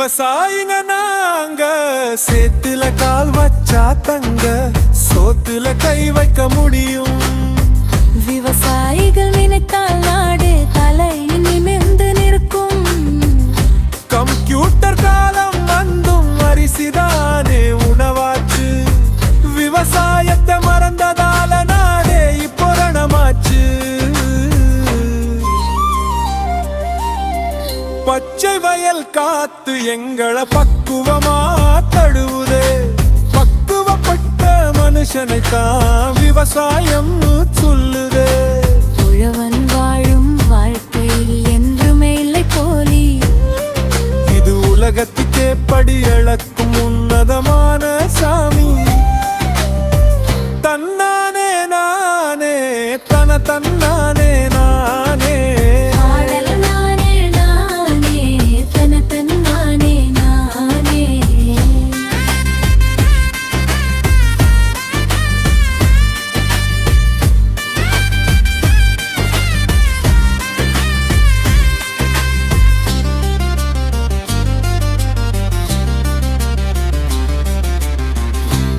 விவசாயிங்க நாங்க சேத்துல கால் வச்சா தங்க சோத்துல கை வைக்க முடியும். விவசாயிகள் நினைத்தால் நாடு தலை நிமிர்ந்து நிற்கும். கம்ப்யூட்டர் காலம் வந்தும் அரிசிதானே உணவாச்சு. விவசாயத்தை மறந்ததால நாடே இப்போ ரணமாச்சு. பச்சை வயல் காத்து எங்களை பக்குவமா தழுவுதே. பக்குவப்பட்ட மனுஷனைத்தான் விவசாயம் சொல்லுதே. உழவன் வாழும் வாழ்க்கையில் என்றுமே இல்லை போலி. இது உலகத்துக்கே படி இழக்கும் உன்னதமான சாமி. தன்னானே நானே தன தன்னானே நானே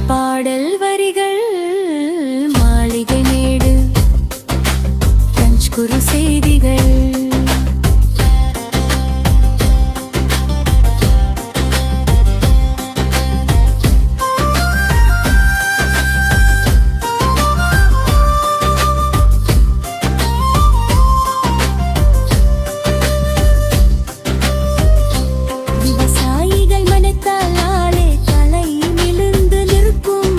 பாடல் வரிகள் மாளிகை மேடு குறு செய்திகள். விவசாயிகள் மனத்தால் ஆளே தலை விழுந்து நிற்கும்.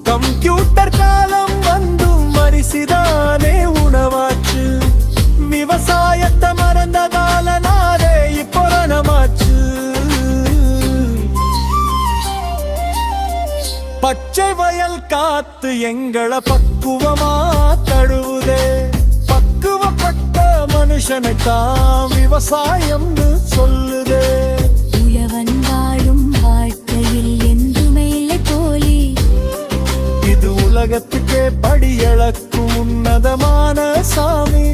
கம்ப்யூட்டர் காலம் வந்தும் அரிசிதானே உணவாச்சு. விவசாயத்தை மறந்ததால நாடே இப்போ ரணமாச்சு. பச்சை வயல் காத்து எங்களை பக்குவமா தழுவுதே. பக்குவப்பட்ட மனுஷனைத்தான் விவசாயம்னு சொல்லுதே. உழவன் வாழும் வாழ்க்கையில் என்றுமே இல்லை போலி. இது உலகத்துக்கே படி இழக்கும் உன்னதமான சாமி.